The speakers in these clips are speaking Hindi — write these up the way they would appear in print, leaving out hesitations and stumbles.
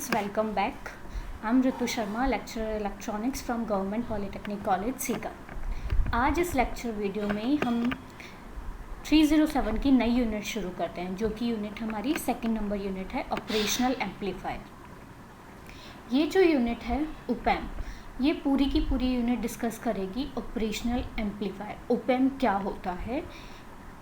students, welcome back. I'm Ritu Sharma, lecturer electronics from Government Polytechnic College, Sikar. आज इस लेक्चर वीडियो में हम 307 की नई यूनिट शुरू करते हैं, जो कि यूनिट हमारी सेकंड नंबर यूनिट है, ऑपरेशनल एम्पलीफायर। ये जो यूनिट है ओपैम, ये पूरी की पूरी यूनिट डिस्कस करेगी ऑपरेशनल एम्पलीफायर। ओपैम क्या होता है,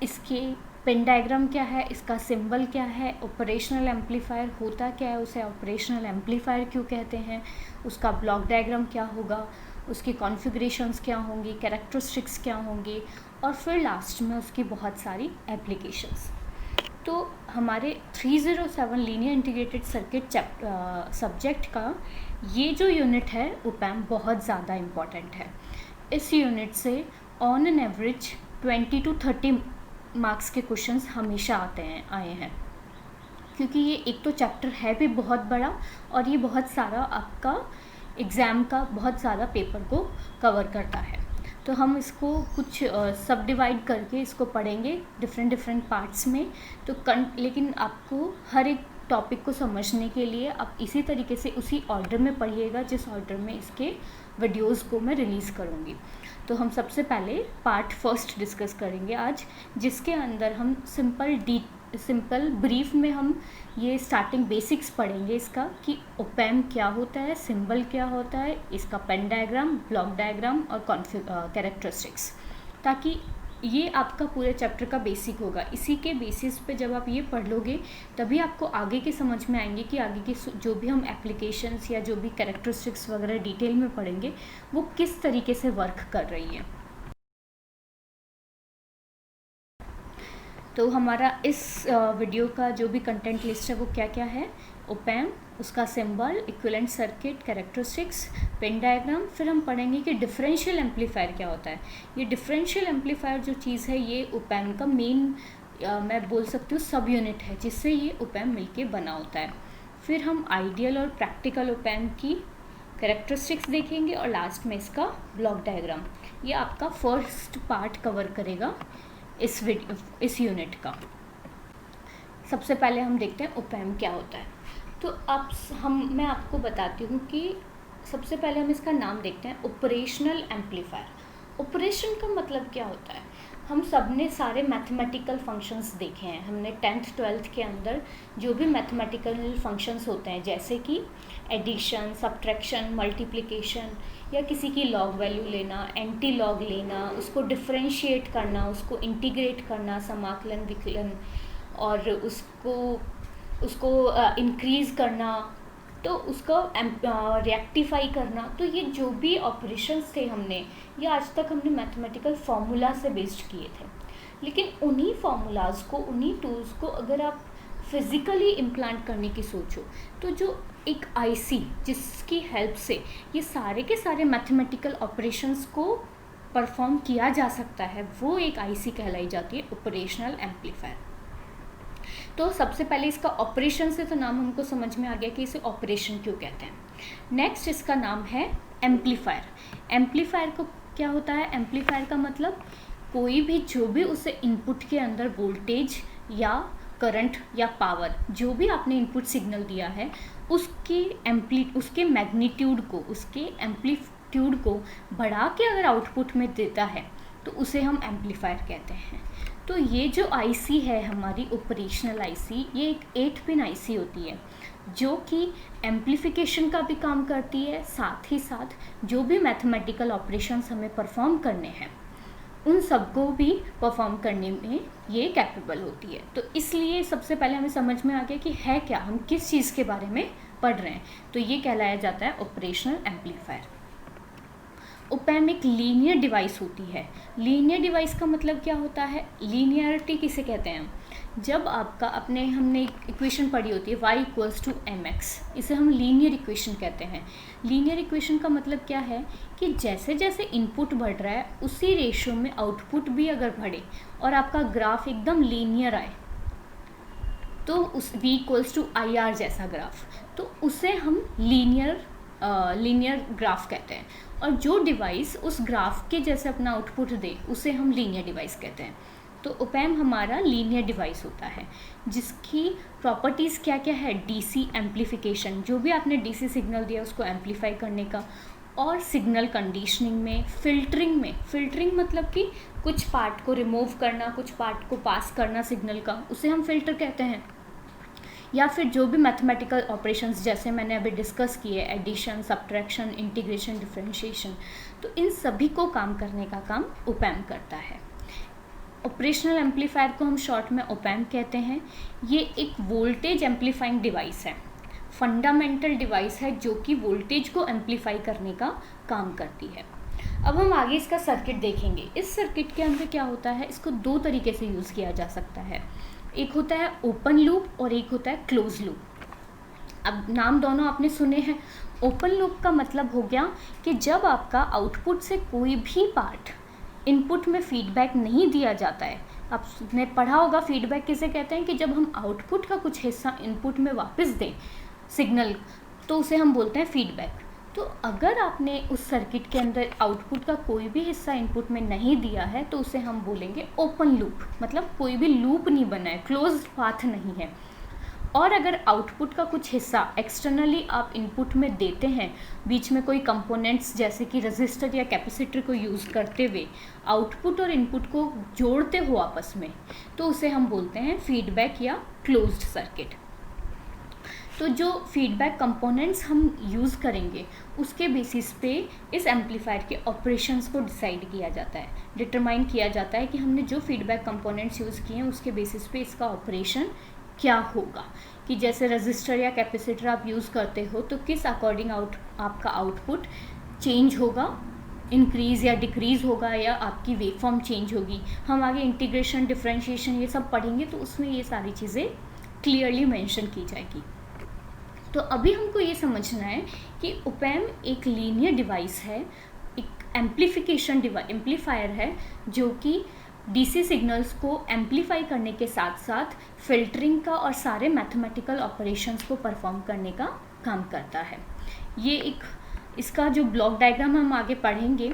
इसके पेन डायग्राम क्या है, इसका सिंबल क्या है, ऑपरेशनल एम्पलीफायर होता क्या है, उसे ऑपरेशनल एम्पलीफायर क्यों कहते हैं, उसका ब्लॉक डायग्राम क्या होगा, उसकी कॉन्फ़िगरेशंस क्या होंगी, कैरेक्टरिस्टिक्स क्या होंगी, और फिर लास्ट में उसकी बहुत सारी एप्लीकेशंस। तो हमारे 307 लीनियर इंटीग्रेटेड सर्किट सब्जेक्ट का ये जो यूनिट है ओपैम बहुत ज़्यादा इम्पॉर्टेंट है। इस यूनिट से on an average 20 to 30 marks के क्वेश्चंस हमेशा आए हैं, क्योंकि ये एक तो चैप्टर है भी बहुत बड़ा और ये बहुत सारा आपका एग्ज़ाम का बहुत ज़्यादा पेपर को कवर करता है। तो हम इसको कुछ सब डिवाइड करके इसको पढ़ेंगे डिफरेंट पार्ट्स में। तो लेकिन आपको हर एक टॉपिक को समझने के लिए आप इसी तरीके से उसी ऑर्डर में पढ़िएगा जिस ऑर्डर में इसके वीडियोस को मैं रिलीज़ करूँगी। तो हम सबसे पहले पार्ट फर्स्ट डिस्कस करेंगे आज, जिसके अंदर हम सिंपल ब्रीफ में हम ये स्टार्टिंग बेसिक्स पढ़ेंगे इसका, कि ओपैम क्या होता है, सिंबल क्या होता है, इसका पेन डायग्राम, ब्लॉक डायग्राम और कैरेक्टरिस्टिक्स, ताकि ये आपका पूरे चैप्टर का बेसिक होगा। इसी के बेसिस पे जब आप ये पढ़ लोगे तभी आपको आगे के समझ में आएंगे कि आगे की जो भी हम एप्लीकेशंस या जो भी कैरेक्टरिस्टिक्स वगैरह डिटेल में पढ़ेंगे वो किस तरीके से वर्क कर रही है। तो हमारा इस वीडियो का जो भी कंटेंट लिस्ट है वो क्या क्या है, ओपैम, उसका symbol, equivalent circuit, characteristics, pin diagram, फिर हम पढ़ेंगे कि डिफरेंशियल एम्पलीफायर क्या होता है। ये डिफरेंशियल एम्पलीफायर जो चीज़ है ये ओपैम का मेन मैं बोल सकती हूँ सब यूनिट है, जिससे ये ओपैम मिलके बना होता है। फिर हम आइडियल और प्रैक्टिकल ओपैम की कैरेक्टरिस्टिक्स देखेंगे और लास्ट में इसका ब्लॉक डायग्राम। ये आपका फर्स्ट पार्ट कवर करेगा इस यूनिट का। सबसे पहले हम देखते हैं ओपैम क्या होता है। तो मैं आपको बताती हूँ कि सबसे पहले हम इसका नाम देखते हैं, ऑपरेशनल एम्पलीफायर। ऑपरेशन का मतलब क्या होता है, हम सब ने सारे मैथमेटिकल फंक्शंस देखे हैं, हमने 10th 12th के अंदर जो भी मैथमेटिकल फंक्शंस होते हैं, जैसे कि एडिशन, सब्ट्रैक्शन, मल्टीप्लिकेशन, या किसी की लॉग वैल्यू लेना, एंटी लॉग लेना, उसको डिफरेंशिएट करना, उसको इंटीग्रेट करना, समाकलन, विकलन, और उसको इंक्रीज़ करना, तो उसको रेक्टिफाई करना। तो ये जो भी ऑपरेशंस थे ये आज तक हमने मैथमेटिकल फार्मूला से बेस्ड किए थे। लेकिन उन्हीं फार्मूलाज को, उन्हीं टूल्स को अगर आप फिज़िकली इम्प्लांट करने की सोचो, तो जो एक आईसी जिसकी हेल्प से ये सारे के सारे मैथमेटिकल ऑपरेशंस को परफॉर्म किया जा सकता है, वो एक आईसी कहलाई जाती है ऑपरेशनल एम्पलीफायर। तो सबसे पहले इसका ऑपरेशन से तो नाम हमको समझ में आ गया कि इसे ऑपरेशन क्यों कहते हैं। नेक्स्ट इसका नाम है एम्पलीफायर। एम्पलीफायर को क्या होता है, एम्पलीफायर का मतलब कोई भी जो भी उसे इनपुट के अंदर वोल्टेज या करंट या पावर जो भी आपने इनपुट सिग्नल दिया है उसके मैग्नीट्यूड को, उसके एम्पलीट्यूड को बढ़ा के अगर आउटपुट में देता है तो उसे हम एम्पलीफायर कहते हैं। तो ये जो आईसी है हमारी ऑपरेशनल आईसी, ये एक 8 पिन आईसी होती है जो कि एम्पलीफिकेशन का भी काम करती है, साथ ही साथ जो भी मैथमेटिकल ऑपरेशंस हमें परफॉर्म करने हैं उन सबको भी परफॉर्म करने में ये कैपेबल होती है। तो इसलिए सबसे पहले हमें समझ में आ गया कि है क्या, हम किस चीज़ के बारे में पढ़ रहे हैं। तो ये कहलाया जाता है ऑपरेशनल एम्पलीफायर। ओपैम एक लीनियर डिवाइस होती है। लीनियर डिवाइस का मतलब क्या होता है, लीनियरिटी किसे कहते हैं, जब आपका हमने एक इक्वेशन पढ़ी होती है y = mx, इसे हम लीनियर इक्वेशन कहते हैं। लीनियर इक्वेशन का मतलब क्या है कि जैसे जैसे इनपुट बढ़ रहा है उसी रेशियो में आउटपुट भी अगर बढ़े और आपका ग्राफ एकदम लीनियर आए, तो उस v = IR जैसा ग्राफ, तो उसे हम लीनियर ग्राफ कहते हैं। और जो डिवाइस उस ग्राफ के जैसे अपना आउटपुट दे उसे हम लीनियर डिवाइस कहते हैं। तो ओपैम हमारा लीनियर डिवाइस होता है जिसकी प्रॉपर्टीज़ क्या क्या है, डीसी एम्प्लीफिकेशन, जो भी आपने डीसी सिग्नल दिया उसको एम्प्लीफाई करने का, और सिग्नल कंडीशनिंग में, फिल्टरिंग मतलब कि कुछ पार्ट को रिमूव करना, कुछ पार्ट को पास करना सिग्नल का, उसे हम फिल्टर कहते हैं। या फिर जो भी मैथमेटिकल ऑपरेशंस जैसे मैंने अभी डिस्कस किए, एडिशन, सब्ट्रैक्शन, इंटीग्रेशन, डिफरेंशिएशन, तो इन सभी को काम करने का काम ओपैम करता है। ऑपरेशनल एम्पलीफायर को हम शॉर्ट में ओपैम कहते हैं। ये एक वोल्टेज एम्पलीफाइंग डिवाइस है, फंडामेंटल डिवाइस है जो कि वोल्टेज को एम्पलीफाई करने का काम करती है। अब हम आगे इसका सर्किट देखेंगे। इस सर्किट के अंदर क्या होता है, इसको दो तरीके से यूज़ किया जा सकता है। एक होता है ओपन लूप और एक होता है क्लोज लूप। अब नाम दोनों आपने सुने हैं। ओपन लूप का मतलब हो गया कि जब आपका आउटपुट से कोई भी पार्ट इनपुट में फीडबैक नहीं दिया जाता है। आपने पढ़ा होगा फीडबैक किसे कहते हैं, कि जब हम आउटपुट का कुछ हिस्सा इनपुट में वापस दें सिग्नल, तो उसे हम बोलते हैं फीडबैक। तो अगर आपने उस सर्किट के अंदर आउटपुट का कोई भी हिस्सा इनपुट में नहीं दिया है तो उसे हम बोलेंगे ओपन लूप, मतलब कोई भी लूप नहीं बना है, क्लोज्ड पाथ नहीं है। और अगर आउटपुट का कुछ हिस्सा एक्सटर्नली आप इनपुट में देते हैं, बीच में कोई कंपोनेंट्स जैसे कि रजिस्टर या कैपेसिटर को यूज़ करते हुए आउटपुट और इनपुट को जोड़ते हो आपस में, तो उसे हम बोलते हैं फीडबैक या क्लोज्ड सर्किट। तो जो फीडबैक कंपोनेंट्स हम यूज़ करेंगे उसके बेसिस पे इस एम्पलीफायर के ऑपरेशंस को डिसाइड किया जाता है, डिटरमाइन किया जाता है कि हमने जो फीडबैक कंपोनेंट्स यूज़ किए हैं उसके बेसिस पे इसका ऑपरेशन क्या होगा। कि जैसे रजिस्टर या कैपेसिटर आप यूज़ करते हो तो किस अकॉर्डिंग आपका आउटपुट चेंज होगा, इंक्रीज़ या डिक्रीज़ होगा, या आपकी वेवफॉर्म चेंज होगी। हम आगे इंटीग्रेशन, डिफरेंशिएशन ये सब पढ़ेंगे तो उसमें ये सारी चीज़ें क्लियरली मेंशन की जाएगी। तो अभी हमको ये समझना है कि ओपैम एक लीनियर डिवाइस है, एक एम्पलीफायर है जो कि डीसी सिग्नल्स को एम्पलीफाई करने के साथ साथ फिल्टरिंग का और सारे मैथमेटिकल ऑपरेशंस को परफॉर्म करने का काम करता है। ये एक इसका जो ब्लॉक डायग्राम हम आगे पढ़ेंगे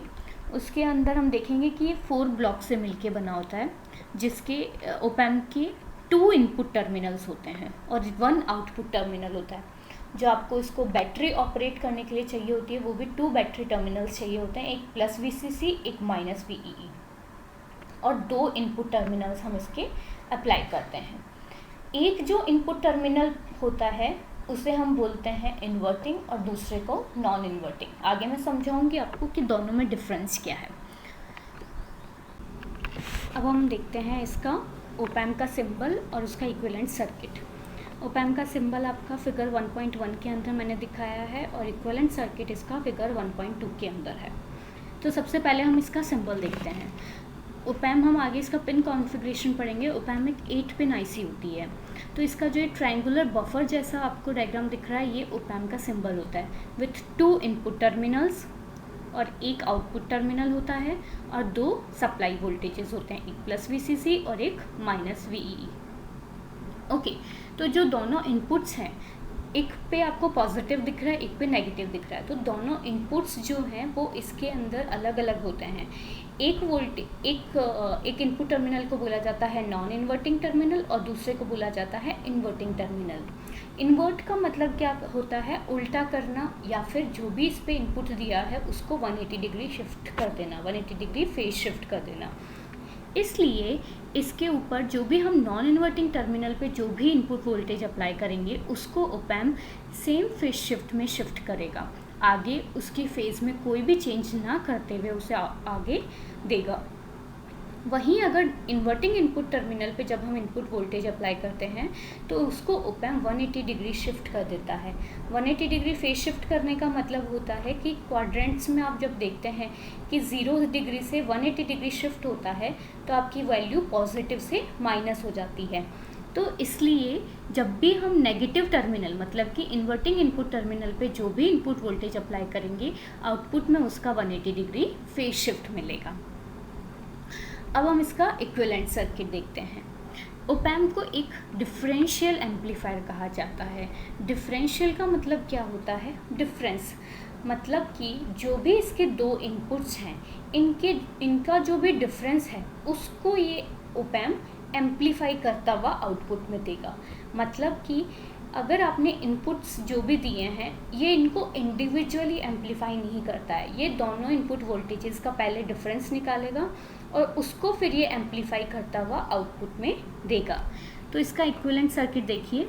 उसके अंदर हम देखेंगे कि ये 4 ब्लॉक से मिलके बना होता है, जिसके ओपैम के 2 इनपुट टर्मिनल्स होते हैं और 1 आउटपुट टर्मिनल होता है। जो आपको इसको बैटरी ऑपरेट करने के लिए चाहिए होती है वो भी 2 बैटरी टर्मिनल्स चाहिए होते हैं, एक प्लस VCC, एक माइनस VEE, और 2 इनपुट टर्मिनल्स हम इसके अप्लाई करते हैं। एक जो इनपुट टर्मिनल होता है उसे हम बोलते हैं इन्वर्टिंग और दूसरे को नॉन इन्वर्टिंग। आगे मैं समझाऊंगी आपको कि दोनों में डिफरेंस क्या है। अब हम देखते हैं इसका ओपैम का सिंबल और उसका इक्विवेलेंट सर्किट। ओपैम का सिंबल आपका फिगर 1.1 के अंदर मैंने दिखाया है और इक्विवेलेंट सर्किट इसका फिगर 1.2 के अंदर है। तो सबसे पहले हम इसका सिंबल देखते हैं। ओपैम, हम आगे इसका पिन कॉन्फ़िगरेशन पढ़ेंगे। ओपैम एक 8 पिन IC होती है। तो इसका जो एक ट्रायंगुलर बफर जैसा आपको डायग्राम दिख रहा है ये ओपैम का सिंबल होता है, विथ 2 इनपुट टर्मिनल्स और एक आउटपुट टर्मिनल होता है और 2 सप्लाई वोल्टेजेस होते हैं, एक प्लस VCC और एक माइनस VEE। ओके, तो जो दोनों इनपुट्स हैं, एक पे आपको पॉजिटिव दिख रहा है, एक पे नेगेटिव दिख रहा है, तो दोनों इनपुट्स जो हैं वो इसके अंदर अलग अलग होते हैं। एक इनपुट टर्मिनल को बोला जाता है नॉन इन्वर्टिंग टर्मिनल और दूसरे को बोला जाता है इन्वर्टिंग टर्मिनल। इन्वर्ट का मतलब क्या होता है, उल्टा करना, या फिर जो भी इस पे इनपुट दिया है उसको 180 डिग्री शिफ्ट कर देना, 180 डिग्री फेज शिफ्ट कर देना। इसलिए इसके ऊपर जो भी हम नॉन इन्वर्टिंग टर्मिनल पे जो भी इनपुट वोल्टेज अप्लाई करेंगे उसको ओपैम सेम फेज शिफ्ट में शिफ्ट करेगा, आगे उसकी फेज़ में कोई भी चेंज ना करते हुए उसे आगे देगा। वहीं अगर इन्वर्टिंग इनपुट टर्मिनल पे जब हम इनपुट वोल्टेज अप्लाई करते हैं तो उसको ओपैम 180 डिग्री शिफ्ट कर देता है। 180 डिग्री फेज शिफ्ट करने का मतलब होता है कि क्वाड्रेंट्स में आप जब देखते हैं कि 0 डिग्री से 180 डिग्री शिफ्ट होता है तो आपकी वैल्यू पॉजिटिव से माइनस हो जाती है। तो इसलिए जब भी हम नेगेटिव टर्मिनल मतलब कि इन्वर्टिंग इनपुट टर्मिनल पे जो भी इनपुट वोल्टेज अप्लाई करेंगे आउटपुट में उसका 180 डिग्री फेज शिफ्ट मिलेगा। अब हम इसका इक्विवेलेंट सर्किट देखते हैं। ओपैम को एक डिफरेंशियल एम्पलीफायर कहा जाता है। डिफरेंशियल का मतलब क्या होता है, डिफरेंस मतलब कि जो भी इसके 2 इनपुट्स हैं इनका जो भी डिफरेंस है उसको ये ओप एम्प एम्पलीफाई करता हुआ आउटपुट में देगा। मतलब कि अगर आपने इनपुट्स जो भी दिए हैं ये इनको इंडिविजुअली एम्पलीफाई नहीं करता है, ये दोनों इनपुट वोल्टेजेस का पहले डिफरेंस निकालेगा और उसको फिर ये एम्पलीफाई करता हुआ आउटपुट में देगा। तो इसका इक्विवेलेंट सर्किट देखिए,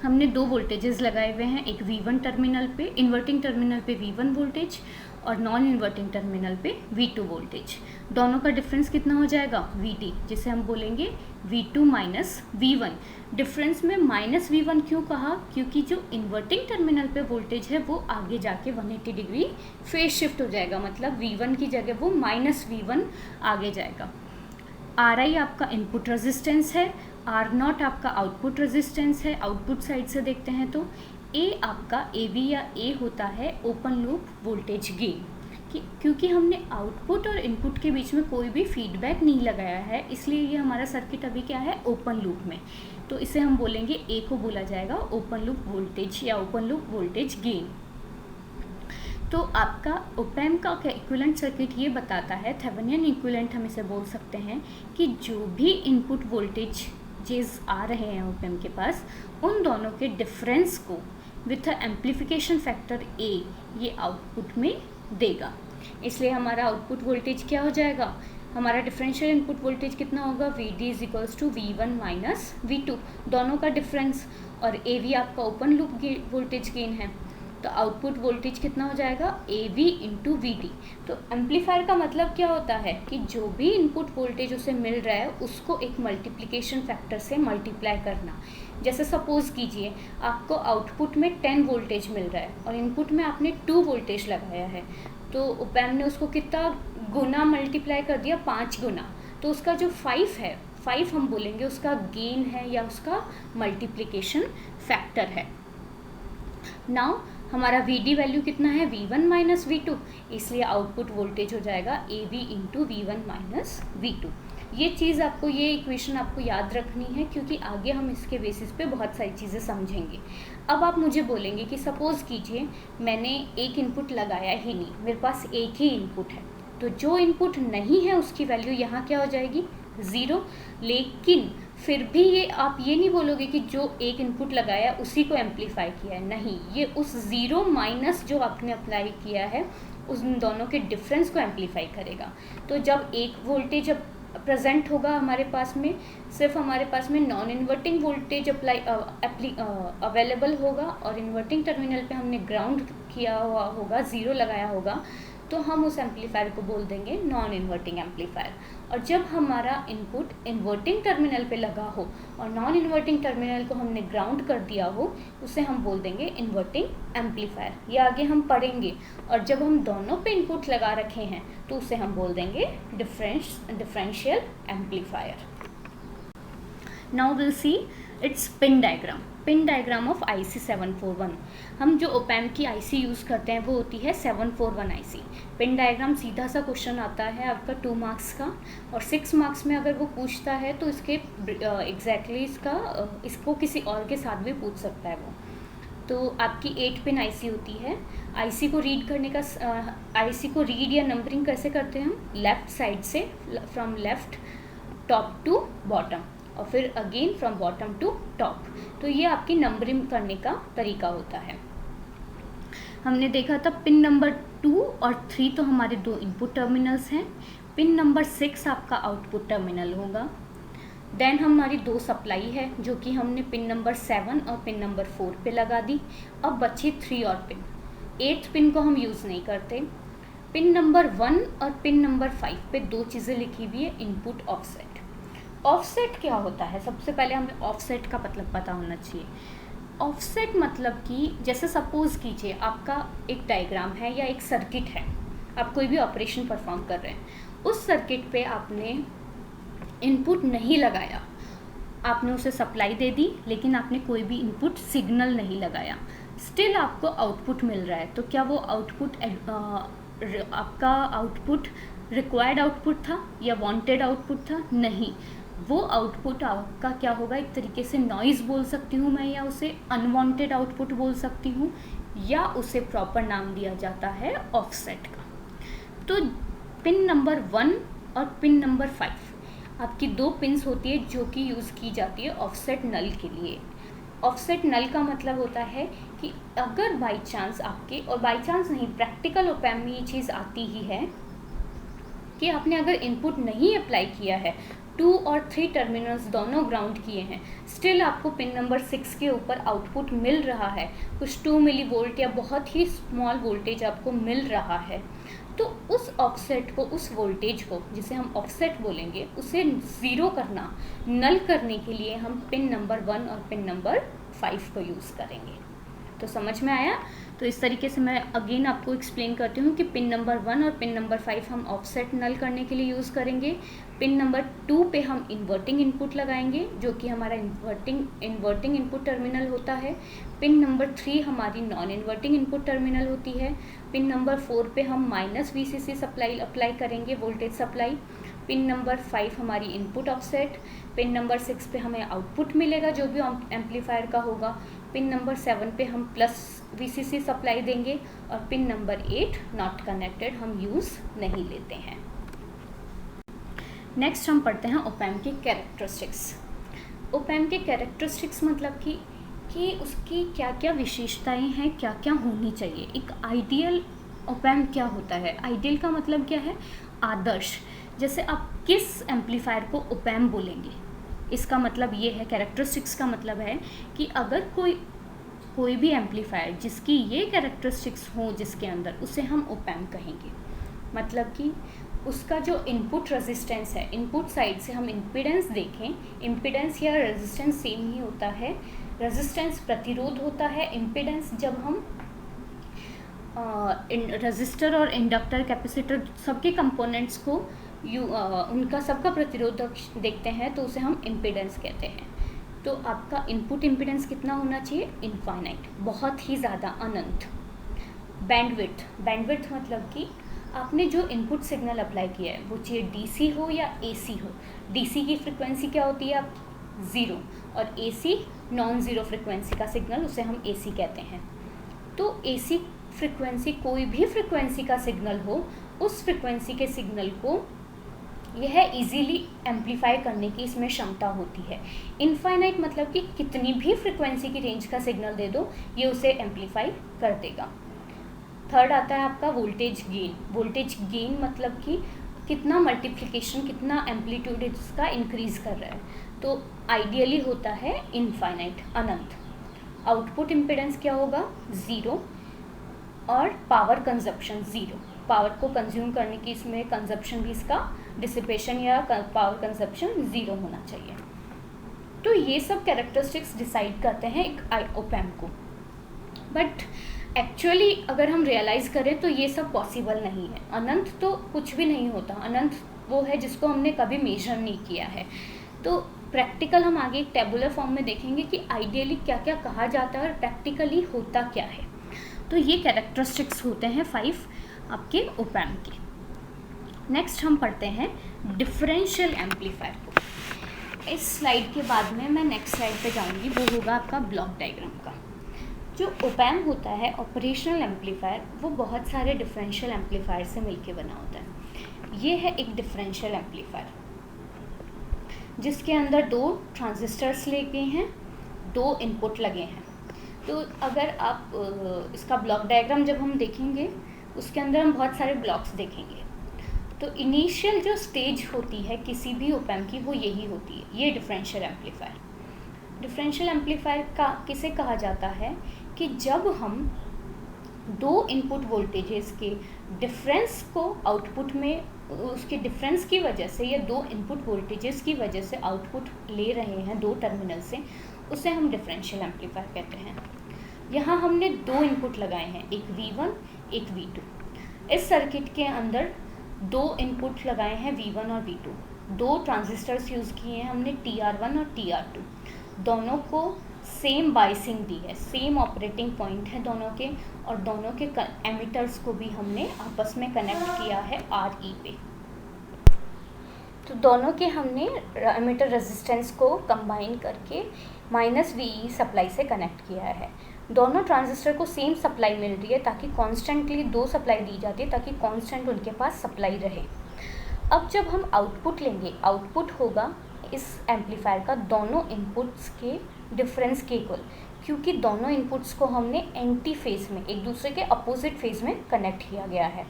हमने दो वोल्टेजेस लगाए हुए हैं, एक V1 टर्मिनल पे, इन्वर्टिंग टर्मिनल पे V1 वोल्टेज और नॉन इन्वर्टिंग टर्मिनल पे V2 वोल्टेज। दोनों का डिफरेंस कितना हो जाएगा VD, जिसे हम बोलेंगे V2 माइनस V1। डिफरेंस में माइनस V1 क्यों कहा, क्योंकि जो इन्वर्टिंग टर्मिनल पे वोल्टेज है वो आगे जाके 180 डिग्री फेज शिफ्ट हो जाएगा, मतलब V1 की जगह वो माइनस V1 आगे जाएगा। RI आपका इनपुट रेजिस्टेंस है, R0 आपका आउटपुट रेजिस्टेंस है। आउटपुट साइड से देखते हैं तो A आपका AV या A होता है ओपन लूप वोल्टेज गेन, क्योंकि हमने आउटपुट और इनपुट के बीच में कोई भी फीडबैक नहीं लगाया है, इसलिए ये हमारा सर्किट अभी क्या है, ओपन लूप में। तो इसे हम बोलेंगे A को बोला जाएगा ओपन लूप वोल्टेज या ओपन लूप वोल्टेज गेन। तो आपका ओप एम्प का इक्विवेलेंट सर्किट ये बताता है, थेवेनिन इक्विवेलेंट हम इसे बोल सकते हैं, कि जो भी इनपुट वोल्टेजेस आ रहे हैं ओप एम्प के पास, उन दोनों के डिफरेंस को विथ एम्पलीफिकेशन फैक्टर A ये आउटपुट में देगा। इसलिए हमारा आउटपुट वोल्टेज क्या हो जाएगा, हमारा डिफरेंशियल इनपुट वोल्टेज कितना होगा, VD is equals to V1 minus V2, दोनों का डिफरेंस, और AV आपका ओपन लूप वोल्टेज गेन है, तो आउटपुट वोल्टेज कितना हो जाएगा, AV इंटू VD। तो एम्पलीफायर का मतलब क्या होता है कि जो भी इनपुट वोल्टेज उसे मिल रहा है उसको एक मल्टीप्लिकेशन फैक्टर से मल्टीप्लाई करना। जैसे सपोज कीजिए आपको आउटपुट में 10 वोल्टेज मिल रहा है और इनपुट में आपने 2 वोल्टेज लगाया है, तो ओप एम्प ने उसको कितना गुना मल्टीप्लाई कर दिया, 5 गुना। तो उसका जो 5 है, 5 हम बोलेंगे उसका गेन है या उसका मल्टीप्लिकेशन फैक्टर है। नाउ हमारा VD वैल्यू कितना है, V1 माइनस V2, इसलिए आउटपुट वोल्टेज हो जाएगा AV into V1 minus V2। ये चीज़ आपको, ये इक्वेशन आपको याद रखनी है, क्योंकि आगे हम इसके बेसिस पे बहुत सारी चीज़ें समझेंगे। अब आप मुझे बोलेंगे कि सपोज़ कीजिए मैंने एक इनपुट लगाया ही नहीं, मेरे पास एक ही इनपुट है, तो जो इनपुट नहीं है उसकी वैल्यू यहाँ क्या हो जाएगी, 0। लेकिन फिर भी ये आप ये नहीं बोलोगे कि जो एक इनपुट लगाया उसी को एम्पलीफाई किया है, नहीं, ये उस 0 माइनस जो आपने अप्लाई किया है उन दोनों के डिफरेंस को एम्पलीफाई करेगा। तो जब एक वोल्टेज प्रेजेंट होगा हमारे पास में, सिर्फ हमारे पास में नॉन इन्वर्टिंग वोल्टेज अवेलेबल होगा और इन्वर्टिंग टर्मिनल पे हमने ग्राउंड किया हुआ होगा, 0 लगाया होगा, तो हम उस एम्पलीफायर को बोल देंगे नॉन इन्वर्टिंग एम्पलीफायर। और जब हमारा इनपुट इन्वर्टिंग टर्मिनल पे लगा हो और नॉन इन्वर्टिंग टर्मिनल को हमने ग्राउंड कर दिया हो, उसे हम बोल देंगे इन्वर्टिंग एम्पलीफायर। ये आगे हम पढ़ेंगे। और जब हम दोनों पे इनपुट लगा रखे हैं तो उसे हम बोल देंगे differential amplifier. Now will see it's pin diagram of IC 741। हम जो ओप एम्प की IC यूज़ करते हैं वो होती है 741 IC। पिन डायग्राम सीधा सा क्वेश्चन आता है आपका 2 मार्क्स का, और 6 मार्क्स में अगर वो पूछता है तो इसके एग्जैक्टली इसको किसी और के साथ भी पूछ सकता है वो। तो आपकी 8 पिन IC होती है। IC को रीड करने का IC को रीड या नंबरिंग कैसे करते हैं हम, लेफ़्ट साइड से, from left top to bottom, और फिर again from bottom to top. तो ये आपकी नंबरिंग करने का तरीका होता है। हमने देखा था पिन नंबर 2 और 3 तो हमारे 2 इनपुट टर्मिनल्स हैं। पिन नंबर 6 आपका आउटपुट टर्मिनल होगा। देन हमारी 2 सप्लाई है जो कि हमने पिन नंबर 7 और पिन नंबर 4 पे लगा दी। अब बची 3 और पिन। 8th पिन को हम यूज़ नहीं करते। पिन नंबर 1 और पिन नंबर 5 पे 2 चीज़ें लिखी हुई है, इनपुट ऑफसेट। ऑफसेट क्या होता है, सबसे पहले हमें ऑफसेट का मतलब पता होना चाहिए। ऑफसेट मतलब कि जैसे सपोज कीजिए आपका एक डायग्राम है या एक सर्किट है, आप कोई भी ऑपरेशन परफॉर्म कर रहे हैं, उस सर्किट पे आपने इनपुट नहीं लगाया, आपने उसे सप्लाई दे दी लेकिन आपने कोई भी इनपुट सिग्नल नहीं लगाया, स्टिल आपको आउटपुट मिल रहा है। तो क्या वो आउटपुट आपका आउटपुट रिक्वायर्ड आउटपुट था या वांटेड आउटपुट था? नहीं, वो आउटपुट आपका क्या होगा, एक तरीके से नॉइज़ बोल सकती हूँ मैं, या उसे अनवांटेड आउटपुट बोल सकती हूँ, या उसे प्रॉपर नाम दिया जाता है ऑफसेट का। तो पिन नंबर 1 और पिन नंबर 5 आपकी 2 पिन्स होती है जो कि यूज़ की जाती है ऑफसेट नल के लिए। ऑफसेट नल का मतलब होता है कि अगर बाई चांस आपके, और बाई चांस नहीं, प्रैक्टिकल ओपैम्प में ये चीज़ आती ही है कि आपने अगर इनपुट नहीं अप्लाई किया है, 2 और 3 टर्मिनल्स दोनों ग्राउंड किए हैं, स्टिल आपको पिन नंबर 6 के ऊपर आउटपुट मिल रहा है, कुछ 2 मिली वोल्ट या बहुत ही स्मॉल वोल्टेज आपको मिल रहा है, तो उस ऑफसेट को, उस वोल्टेज को जिसे हम ऑफसेट बोलेंगे, उसे ज़ीरो करना, नल करने के लिए हम पिन नंबर 1 और पिन नंबर 5 को यूज़ करेंगे। तो समझ में आया? तो इस तरीके से मैं अगेन आपको एक्सप्लेन करती हूँ कि पिन नंबर 1 और पिन नंबर 5 हम ऑफसेट नल करने के लिए यूज़ करेंगे। पिन नंबर 2 पे हम इन्वर्टिंग इनपुट लगाएंगे, जो कि हमारा इन्वर्टिंग इनपुट टर्मिनल होता है। पिन नंबर 3 हमारी नॉन इन्वर्टिंग इनपुट टर्मिनल होती है। पिन नंबर 4 पे हम -VCC सप्लाई अप्लाई करेंगे, वोल्टेज सप्लाई। पिन नंबर 5 हमारी इनपुट ऑफसेट। पिन नंबर 6 पे हमें आउटपुट मिलेगा जो भी एम्पलीफायर का होगा। पिन नंबर 7 पे हम +VCC सप्लाई देंगे, और पिन नंबर 8 नॉट कनेक्टेड, हम यूज़ नहीं लेते हैं। नेक्स्ट हम पढ़ते हैं ओपैम्प के कैरेक्टरिस्टिक्स। ओपैम्प के कैरेक्टरिस्टिक्स मतलब कि उसकी क्या क्या विशेषताएं हैं, क्या क्या होनी चाहिए। एक आइडियल ओपैम्प क्या होता है? आइडियल का मतलब क्या है? आदर्श। जैसे आप किस एम्पलीफायर को ओपैम्प बोलेंगे, इसका मतलब ये है, कैरेक्टरिस्टिक्स का मतलब है कि अगर कोई भी एम्पलीफायर जिसकी ये कैरेक्टरिस्टिक्स हो जिसके अंदर, उसे हम ओपैम्प कहेंगे। मतलब कि उसका जो इनपुट रेजिस्टेंस है, इनपुट साइड से हम इम्पीडेंस देखें, इम्पीडेंस या रेजिस्टेंस सेम ही होता है। रेजिस्टेंस प्रतिरोध होता है, इम्पीडेंस जब हम रेजिस्टर और इंडक्टर, कैपेसिटर, सबके कंपोनेंट्स को उनका सबका प्रतिरोध देखते हैं तो उसे हम इम्पीडेंस कहते हैं। तो आपका इनपुट इम्पीडेंस कितना होना चाहिए? इनफाइनाइट, बहुत ही ज़्यादा, अनंत। बैंडविड्थ मतलब कि आपने जो इनपुट सिग्नल अप्लाई किया है वो चाहे डीसी हो या एसी हो। डीसी की फ्रिक्वेंसी क्या होती है? आप 0, और एसी नॉन ज़ीरो फ्रिक्वेंसी का सिग्नल, उसे हम एसी कहते हैं। तो एसी फ्रिक्वेंसी, कोई भी फ्रिक्वेंसी का सिग्नल हो, उस फ्रिक्वेंसी के सिग्नल को यह इजीली एम्पलीफाई करने की इसमें क्षमता होती है। इनफाइनाइट मतलब कि कितनी भी फ्रिक्वेंसी की रेंज का सिग्नल दे दो, ये उसे एम्पलीफाई कर देगा। थर्ड आता है आपका वोल्टेज गेन। वोल्टेज गेन मतलब कि कितना मल्टीप्लिकेशन, कितना एम्पलीट्यूड इसका इंक्रीज कर रहा है। तो आइडियली होता है इनफाइनाइट, अनंत। आउटपुट इम्पीडेंस क्या होगा? 0, और पावर कंजप्शन 0। पावर को कंज्यूम करने की इसमें कंजप्शन भी, इसका डिसिपेशन या पावर कंजप्शन 0 होना चाहिए। तो ये सब कैरेक्टरिस्टिक्स डिसाइड करते हैं एक ओपैम्प को। बट एक्चुअली अगर हम रियलाइज़ करें तो ये सब पॉसिबल नहीं है। अनंत तो कुछ भी नहीं होता, अनंत वो है जिसको हमने कभी मेजर नहीं किया है। तो प्रैक्टिकल हम आगे एक टेबुलर फॉर्म में देखेंगे कि आइडियली क्या क्या कहा जाता है और प्रैक्टिकली होता क्या है। तो ये कैरेक्टरिस्टिक्स होते हैं 5 आपके ओपैम्प के। नेक्स्ट हम पढ़ते हैं डिफरेंशियल एम्पलीफायर को। इस स्लाइड के बाद में मैं नेक्स्ट स्लाइड पे जाऊंगी, वो होगा आपका ब्लॉक डायग्राम का। जो ओपैम्प होता है, ऑपरेशनल एम्पलीफायर, वो बहुत सारे डिफरेंशियल एम्पलीफायर से मिलके बना होता है। ये है एक डिफरेंशियल एम्पलीफायर जिसके अंदर 2 ट्रांजिस्टर्स लगे हैं, 2 इनपुट लगे हैं। तो अगर आप इसका ब्लॉक डायग्राम जब हम देखेंगे, उसके अंदर हम बहुत सारे ब्लॉक्स देखेंगे। तो इनिशियल जो स्टेज होती है किसी भी ओपैम्प की, वो यही होती है, ये डिफरेंशियल एम्पलीफायर। डिफरेंशियल एम्पलीफायर का किसे कहा जाता है कि जब हम 2 इनपुट वोल्टेजेस के डिफरेंस को आउटपुट में, उसके डिफरेंस की वजह से या 2 इनपुट वोल्टेजेस की वजह से आउटपुट ले रहे हैं 2 टर्मिनल से, उसे हम डिफरेंशियल एम्पलीफायर कहते हैं। यहाँ हमने 2 इनपुट लगाए हैं, एक V1 एक V2। इस सर्किट के अंदर 2 इनपुट लगाए हैं V1 और V2। 2 ट्रांजिस्टर्स यूज़ किए हैं हमने, TR1 और TR2। दोनों को सेम बाइसिंग दी है, सेम ऑपरेटिंग पॉइंट है दोनों के, और दोनों के एमिटर्स को भी हमने आपस में कनेक्ट किया है RE पे। तो दोनों के हमने एमिटर रेजिस्टेंस को कंबाइन करके -VE सप्लाई से कनेक्ट किया है। दोनों ट्रांजिस्टर को सेम सप्लाई मिल रही है ताकि कॉन्स्टेंटली 2 सप्लाई दी जाती है ताकि कॉन्स्टेंट उनके पास सप्लाई रहे। अब जब हम आउटपुट लेंगे, आउटपुट होगा इस एम्पलीफायर का दोनों इनपुट्स के डिफरेंस के इक्वल, क्योंकि दोनों इनपुट्स को हमने एंटी फेज में, एक दूसरे के अपोजिट फेज में कनेक्ट किया गया है।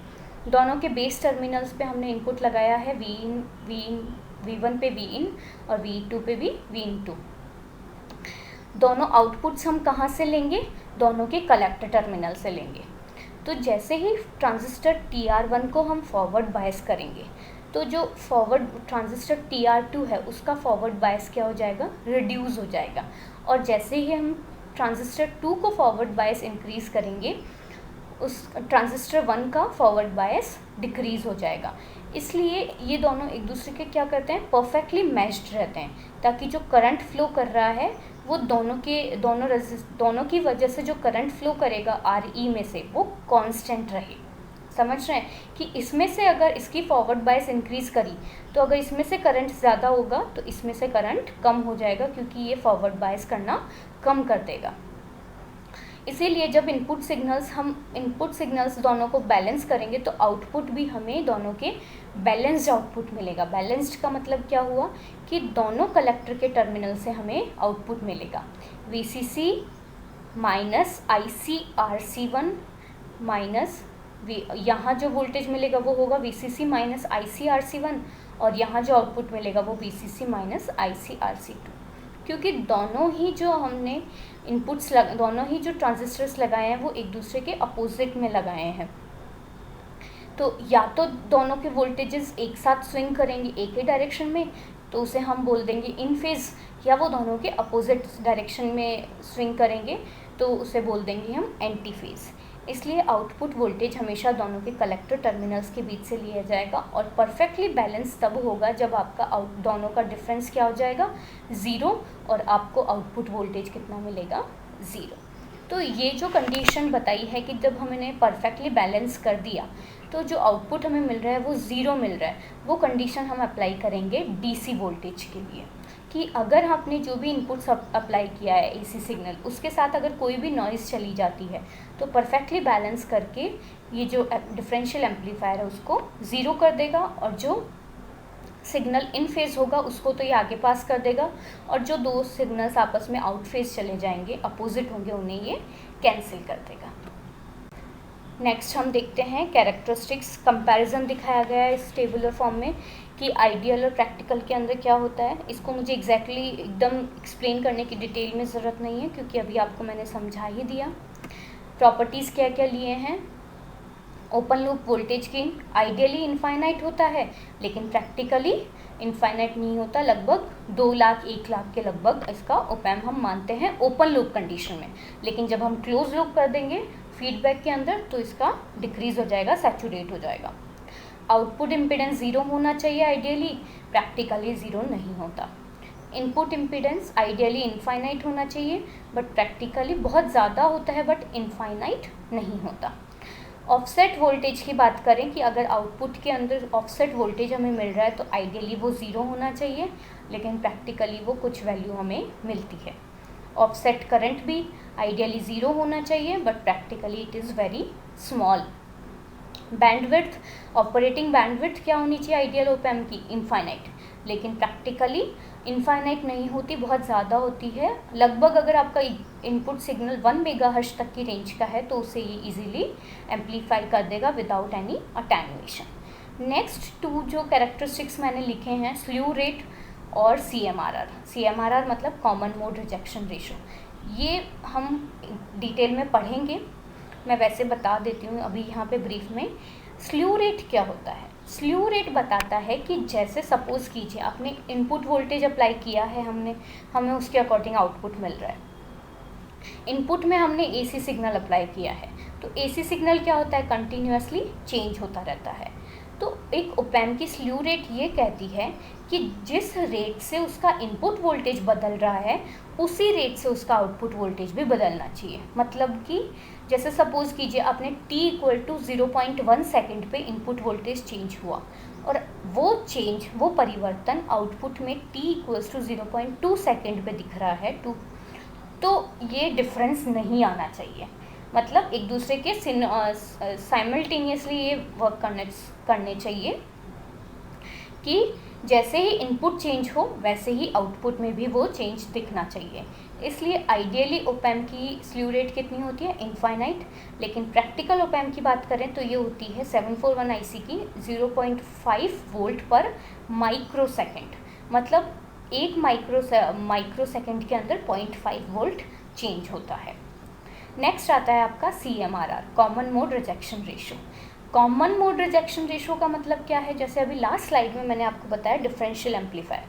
दोनों के बेस टर्मिनल्स पे हमने इनपुट लगाया है V1 पे Vin और V2 पे भी Vin2। दोनों आउटपुट्स हम कहाँ से लेंगे? दोनों के कलेक्टर टर्मिनल से लेंगे। तो जैसे ही ट्रांजिस्टर TR1 को हम फॉरवर्ड बायस करेंगे, तो जो फॉरवर्ड ट्रांजिस्टर TR2 है उसका फॉरवर्ड बायस क्या हो जाएगा? रिड्यूस हो जाएगा। और जैसे ही हम ट्रांजिस्टर 2 को फॉरवर्ड बायस इंक्रीज करेंगे, उस ट्रांजिस्टर 1 का फॉरवर्ड बायस डिक्रीज हो जाएगा। इसलिए ये दोनों एक दूसरे के क्या करते हैं? परफेक्टली मैच्ड रहते हैं, ताकि जो करंट फ्लो कर रहा है वो दोनों की वजह से जो करंट फ्लो करेगा RE में से वो कांस्टेंट रहे। समझ रहे हैं कि इसमें से अगर इसकी फॉरवर्ड बायस इंक्रीज करी, तो अगर इसमें से करंट ज़्यादा होगा तो इसमें से करंट कम हो जाएगा, क्योंकि ये फॉरवर्ड बायस करना कम कर देगा। इसीलिए जब इनपुट सिग्नल्स दोनों को बैलेंस करेंगे तो आउटपुट भी हमें दोनों के बैलेंस्ड आउटपुट मिलेगा। बैलेंस्ड का मतलब क्या हुआ कि दोनों कलेक्टर के टर्मिनल से हमें आउटपुट मिलेगा VCC माइनस ICRC1 माइनस यहाँ जो वोल्टेज मिलेगा वो होगा VCC माइनस ICRC1, और यहाँ जो आउटपुट मिलेगा वो VCC माइनस ICRC2। क्योंकि दोनों ही जो ट्रांजिस्टर्स लगाए हैं वो एक दूसरे के अपोजिट में लगाए हैं, तो या तो दोनों के वोल्टेजेस एक साथ स्विंग करेंगे एक ही डायरेक्शन में, तो उसे हम बोल देंगे इन फेज, या वो दोनों के अपोजिट डायरेक्शन में स्विंग करेंगे तो उसे बोल देंगे हम एंटी फेज। इसलिए आउटपुट वोल्टेज हमेशा दोनों के कलेक्टर टर्मिनल्स के बीच से लिया जाएगा, और परफेक्टली बैलेंस तब होगा जब आपका दोनों का डिफरेंस क्या हो जाएगा? 0, और आपको आउटपुट वोल्टेज कितना मिलेगा? 0। तो ये जो कंडीशन बताई है कि जब हमने परफेक्टली बैलेंस कर दिया तो जो आउटपुट हमें मिल रहा है वो 0 मिल रहा है, वो कंडीशन हम अप्लाई करेंगे DC वोल्टेज के लिए, कि अगर आपने जो भी इनपुट अप्लाई किया है AC सिग्नल, उसके साथ अगर कोई भी नॉइज़ चली जाती है तो परफेक्टली बैलेंस करके ये जो डिफरेंशियल एम्पलीफायर है उसको 0 कर देगा, और जो सिग्नल इन फेज होगा उसको तो ये आगे पास कर देगा, और जो दो सिग्नल्स आपस में आउट फेज चले जाएंगे, अपोजिट होंगे, उन्हें ये कैंसिल कर देगा। नेक्स्ट हम देखते हैं कैरेक्टरिस्टिक्स। कंपैरिजन दिखाया गया है इस टेबुलर फॉर्म में कि आइडियल और प्रैक्टिकल के अंदर क्या होता है। इसको मुझे एग्जैक्टली एकदम एक्सप्लेन करने की डिटेल में ज़रूरत नहीं है, क्योंकि अभी आपको मैंने समझा ही दिया। प्रॉपर्टीज़ क्या क्या लिए हैं? Open loop voltage gain ideally infinite होता है, लेकिन प्रैक्टिकली इनफाइनाइट नहीं होता। लगभग 2 लाख 1 लाख के लगभग इसका ओपैम्प हम मानते हैं ओपन लूप कंडीशन में, लेकिन जब हम क्लोज लूप कर देंगे फीडबैक के अंदर तो इसका डिक्रीज हो जाएगा, सैचुरेट हो जाएगा। आउटपुट इम्पिडेंस 0 होना चाहिए आइडियली, प्रैक्टिकली 0 नहीं होता। इनपुट इम्पिडेंस आइडियली इनफाइनाइट होना चाहिए, बट प्रैक्टिकली बहुत ज़्यादा होता है, बट इनफाइनाइट नहीं होता। ऑफसेट वोल्टेज की बात करें कि अगर आउटपुट के अंदर ऑफसेट वोल्टेज हमें मिल रहा है तो आइडियली वो 0 होना चाहिए, लेकिन प्रैक्टिकली वो कुछ वैल्यू हमें मिलती है। ऑफसेट करंट भी आइडियली 0 होना चाहिए, but practically it is very small. Bandwidth, operating bandwidth क्या होनी चाहिए आइडियल ओपैम्प की? इनफाइनाइट, लेकिन प्रैक्टिकली इनफाइनाइट नहीं होती, बहुत ज़्यादा होती है। लगभग अगर आपका इनपुट सिग्नल 1 मेगाहर्ट्ज़ तक की रेंज का है तो उसे ये इजीली एम्पलीफाई कर देगा विदाउट एनी अटेन्युएशन। नेक्स्ट 2 जो कैरेक्टरिस्टिक्स मैंने लिखे हैं, स्ल्यू रेट और CMRR। CMRR मतलब कॉमन मोड रिजेक्शन रेशो, ये हम डिटेल में पढ़ेंगे, मैं वैसे बता देती हूँ अभी यहाँ पे ब्रीफ में। स्ल्यू रेट क्या होता है? स्ल्यू रेट बताता है कि जैसे सपोज़ कीजिए आपने इनपुट वोल्टेज अप्लाई किया है, हमें उसके अकॉर्डिंग आउटपुट मिल रहा है। इनपुट में हमने AC सिग्नल अप्लाई किया है, तो AC सिग्नल क्या होता है? कंटिन्यूसली चेंज होता रहता है। तो एक ओपैम्प की स्ल्यू रेट ये कहती है कि जिस रेट से उसका इनपुट वोल्टेज बदल रहा है उसी रेट से उसका आउटपुट वोल्टेज भी बदलना चाहिए। मतलब कि जैसे सपोज़ कीजिए आपने t = 0.1 सेकेंड पे इनपुट वोल्टेज चेंज हुआ, और वो परिवर्तन आउटपुट में t = 0.2 सेकेंड पे दिख रहा है, तो ये डिफरेंस नहीं आना चाहिए। मतलब एक दूसरे के साइमल्टेनियसली ये वर्क करने चाहिए। कि जैसे ही इनपुट चेंज हो वैसे ही आउटपुट में भी वो चेंज दिखना चाहिए। इसलिए आइडियली ओपैम्प की स्लीव रेट कितनी होती है, इनफाइनाइट। लेकिन प्रैक्टिकल ओपैम्प की बात करें तो ये होती है 741 IC की 0.5 वोल्ट पर माइक्रो सेकेंड, मतलब एक माइक्रो सेकेंड के अंदर 0.5 वोल्ट चेंज होता है। नेक्स्ट आता है आपका CMRR, common mode rejection ratio. Common mode rejection ratio का मतलब क्या है, जैसे अभी लास्ट स्लाइड में मैंने आपको बताया डिफरेंशियल एम्पलीफायर,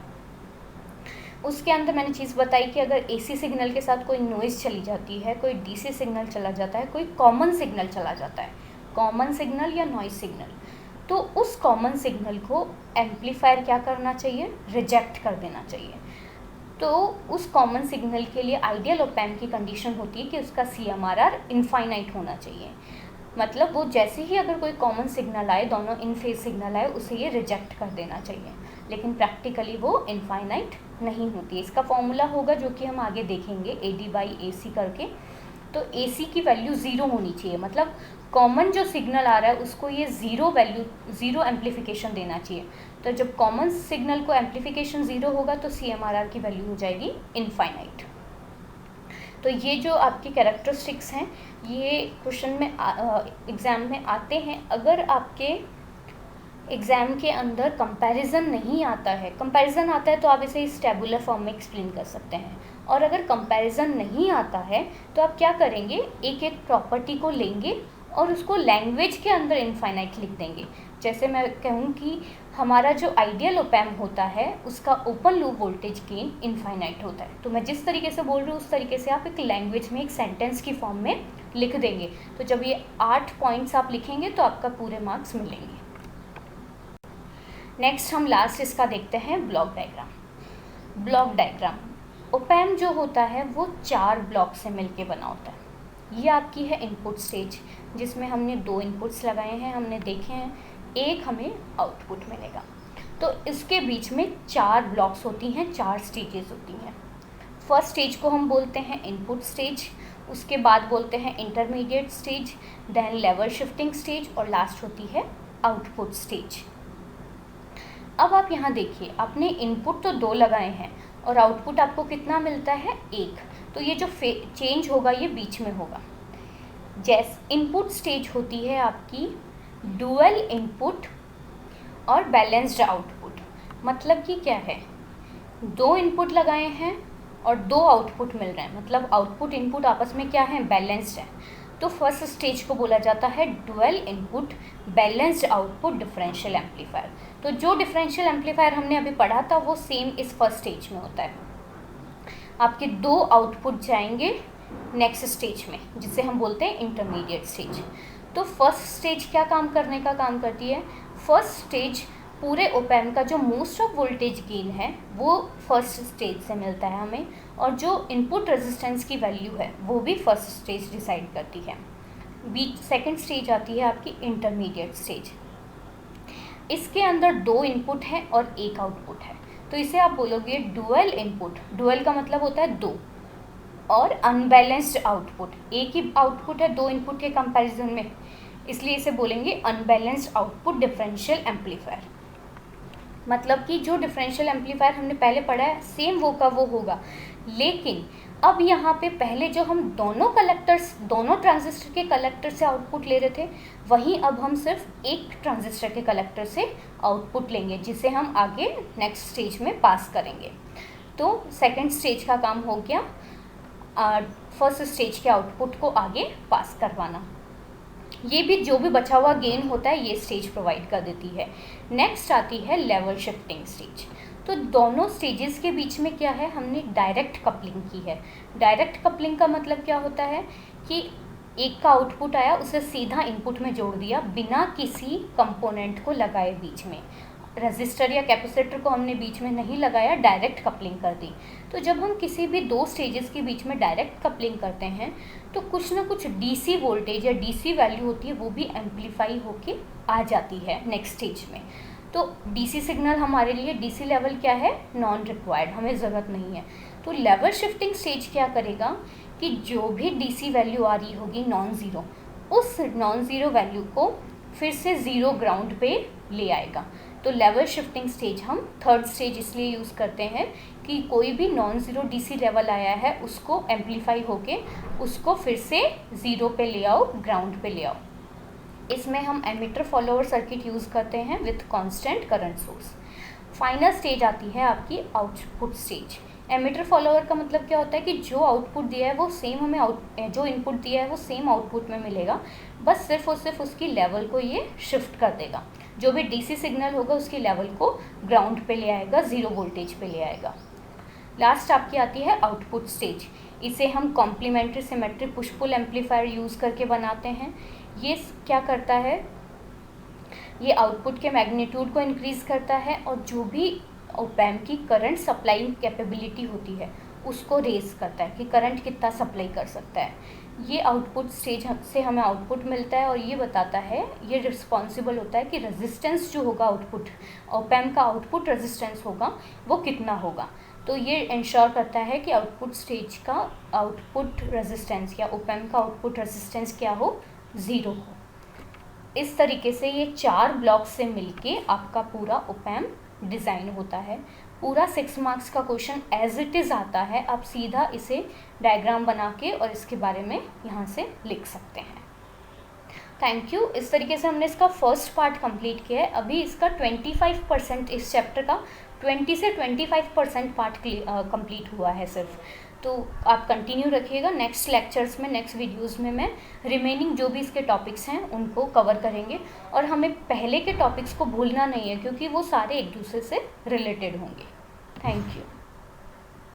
उसके अंदर मैंने चीज़ बताई कि अगर AC सिग्नल के साथ कोई नॉइज़ चली जाती है, कोई DC सिग्नल चला जाता है, कोई कॉमन सिग्नल चला जाता है, कॉमन सिग्नल या नॉइज़ सिग्नल, तो उस कॉमन सिग्नल को एम्पलीफायर क्या करना चाहिए, रिजेक्ट कर देना चाहिए। तो उस कॉमन सिग्नल के लिए आइडियल ओपैम्प की कंडीशन होती है कि उसका CMRR इनफाइनाइट होना चाहिए, मतलब वो जैसे ही अगर कोई कॉमन सिग्नल आए, दोनों इन फेज सिग्नल आए, उसे ये रिजेक्ट कर देना चाहिए। लेकिन प्रैक्टिकली वो इनफाइनाइट नहीं होती है। इसका फॉर्मूला होगा जो कि हम आगे देखेंगे AD/AC करके। तो AC की वैल्यू 0 होनी चाहिए, मतलब कॉमन जो सिग्नल आ रहा है उसको ये ज़ीरो एम्पलीफिकेशन देना चाहिए। तो जब कॉमन सिग्नल को एम्पलीफिकेशन 0 होगा तो CMRR की वैल्यू हो जाएगी इनफाइनाइट। तो ये जो आपकी कैरेक्टरिस्टिक्स हैं ये क्वेश्चन में एग्ज़ाम में आते हैं। अगर आपके एग्ज़ाम के अंदर कंपैरिजन नहीं आता है, कंपैरिजन आता है तो आप इसे इस टेबुलर फॉर्म में एक्सप्लेन कर सकते हैं, और अगर कंपैरिजन नहीं आता है तो आप क्या करेंगे, एक एक प्रॉपर्टी को लेंगे और उसको लैंग्वेज के अंदर इनफाइनाइट लिख देंगे। जैसे मैं कहूँ कि हमारा जो आइडियल ओपैम्प होता है उसका open loop voltage gain infinite होता है। तो मैं जिस तरीके से बोल रही हूँ उस तरीके से आप एक लैंग्वेज में, एक सेंटेंस की फॉर्म में लिख देंगे। तो जब ये 8 पॉइंट्स आप लिखेंगे तो आपका पूरे मार्क्स मिलेंगे। नेक्स्ट हम लास्ट इसका देखते हैं block diagram. Block diagram, op-amp जो होता है वो 4 ब्लॉक से मिलके बना होता है। ये आपकी है इनपुट स्टेज, जिसमें हमने 2 इनपुट्स लगाए हैं, हमने देखे हैं, एक हमें आउटपुट मिलेगा। तो इसके बीच में 4 ब्लॉक्स होती हैं, 4 स्टेजेस होती हैं। फर्स्ट स्टेज को हम बोलते हैं इनपुट स्टेज, उसके बाद बोलते हैं intermediate stage, then level shifting stage, और लास्ट होती है आउटपुट स्टेज। अब आप यहाँ देखिए, आपने इनपुट तो 2 लगाए हैं और आउटपुट आपको कितना मिलता है, 1। तो ये जो चेंज होगा ये बीच में होगा। जैसे इनपुट स्टेज होती है आपकी डुअल इनपुट और बैलेंस्ड आउटपुट, मतलब कि क्या है, 2 इनपुट लगाए हैं और 2 आउटपुट मिल रहे हैं, मतलब आउटपुट इनपुट आपस में क्या है, बैलेंस्ड है। तो फर्स्ट स्टेज को बोला जाता है dual input balanced output differential amplifier. तो जो डिफरेंशियल एम्पलीफायर हमने अभी पढ़ा था वो सेम इस फर्स्ट स्टेज में होता है। आपके 2 आउटपुट जाएंगे नेक्स्ट स्टेज में, जिसे हम बोलते हैं इंटरमीडिएट स्टेज। तो फर्स्ट स्टेज क्या काम करती है, फर्स्ट स्टेज पूरे ओपैम्प का जो मोस्ट ऑफ वोल्टेज गेन है वो फर्स्ट स्टेज से मिलता है हमें, और जो इनपुट रेजिस्टेंस की वैल्यू है वो भी फर्स्ट स्टेज डिसाइड करती है। बीच सेकंड स्टेज आती है आपकी इंटरमीडिएट स्टेज। इसके अंदर 2 इनपुट है और 1 आउटपुट है, तो इसे आप बोलोगे डुअल इनपुट। डुअल का मतलब होता है 2, और अनबैलेंस्ड आउटपुट, एक ही आउटपुट है 2 इनपुट के कंपैरिजन में, इसलिए इसे बोलेंगे अनबैलेंस्ड आउटपुट डिफरेंशियल एम्पलीफायर। मतलब कि जो डिफरेंशियल एम्पलीफायर हमने पहले पढ़ा है सेम वो का वो होगा, लेकिन अब यहाँ पे पहले जो हम दोनों ट्रांजिस्टर के कलेक्टर से आउटपुट ले रहे थे, वहीं अब हम सिर्फ एक ट्रांजिस्टर के कलेक्टर से आउटपुट लेंगे, जिसे हम आगे नेक्स्ट स्टेज में पास करेंगे। तो सेकंड स्टेज का काम हो गया फर्स्ट स्टेज के आउटपुट को आगे पास करवाना। ये भी जो भी बचा हुआ गेन होता है ये स्टेज प्रोवाइड कर देती है। नेक्स्ट आती है लेवल शिफ्टिंग स्टेज। तो दोनों स्टेजेस के बीच में क्या है, हमने डायरेक्ट कपलिंग की है। डायरेक्ट कपलिंग का मतलब क्या होता है कि एक का आउटपुट आया उसे सीधा इनपुट में जोड़ दिया बिना किसी कंपोनेंट को लगाए, बीच में रेजिस्टर या कैपेसिटर को हमने बीच में नहीं लगाया, डायरेक्ट कपलिंग कर दी। तो जब हम किसी भी 2 स्टेजेस के बीच में डायरेक्ट कपलिंग करते हैं तो कुछ ना कुछ डीसी वोल्टेज या डीसी वैल्यू होती है वो भी एम्पलीफाई होके आ जाती है नेक्स्ट स्टेज में। तो डीसी सिग्नल हमारे लिए डीसी लेवल क्या है, नॉन रिक्वायर्ड, हमें ज़रूरत नहीं है। तो लेवल शिफ्टिंग स्टेज क्या करेगा कि जो भी डीसी वैल्यू आ रही होगी नॉन ज़ीरो, उस नॉन ज़ीरो वैल्यू को फिर से ज़ीरो ग्राउंड पे ले आएगा। तो लेवल शिफ्टिंग स्टेज हम थर्ड स्टेज इसलिए यूज़ करते हैं कि कोई भी नॉन ज़ीरो डीसी लेवल आया है उसको एम्पलीफाई होके उसको फिर से ज़ीरो पे ले आओ, ग्राउंड पे ले आओ। इसमें हम एमिटर फॉलोअर सर्किट यूज़ करते हैं with constant current source. Final stage आती है आपकी आउटपुट स्टेज। एमिटर फॉलोअर का मतलब क्या होता है कि जो आउटपुट दिया है वो सेम हमें जो इनपुट दिया है वो सेम आउटपुट में मिलेगा, बस सिर्फ और सिर्फ उसकी लेवल को ये शिफ्ट कर देगा। जो भी डीसी सिग्नल होगा उसकी लेवल को ग्राउंड पे ले आएगा, ज़ीरो वोल्टेज पे ले आएगा। लास्ट आपकी आती है आउटपुट स्टेज। इसे हम complementary symmetric push pull amplifier use करके बनाते हैं। ये क्या करता है, ये आउटपुट के मैग्नीट्यूड को इंक्रीज़ करता है और जो भी ऑप एम्प की करंट सप्लाइंग कैपेबिलिटी होती है उसको रेज करता है कि करंट कितना सप्लाई कर सकता है। ये आउटपुट स्टेज से हमें आउटपुट मिलता है और ये बताता है, ये रिस्पॉन्सिबल होता है कि रेजिस्टेंस जो होगा आउटपुट, ऑप एम्प का आउटपुट रेजिस्टेंस होगा वो कितना होगा। तो ये इंश्योर करता है कि आउटपुट स्टेज का आउटपुट रेजिस्टेंस या ऑप एम्प का आउटपुट रेजिस्टेंस क्या हो, ज़ीरो हो। इस तरीके से ये 4 ब्लॉक से मिलके आपका पूरा ऑप एम्प डिज़ाइन होता है। पूरा 6 मार्क्स का क्वेश्चन एज इट इज़ आता है, आप सीधा इसे डायग्राम बना के और इसके बारे में यहाँ से लिख सकते हैं। Thank you. इस तरीके से हमने इसका फर्स्ट पार्ट कंप्लीट किया है। अभी इसका 25% इस चैप्टर का 20 से 25% पार्ट कंप्लीट हुआ है सिर्फ। तो आप कंटिन्यू रखिएगा, नेक्स्ट लेक्चर्स में, नेक्स्ट वीडियोस में मैं रिमेनिंग जो भी इसके टॉपिक्स हैं उनको कवर करेंगे। और हमें पहले के टॉपिक्स को भूलना नहीं है क्योंकि वो सारे एक दूसरे से रिलेटेड होंगे। Thank you.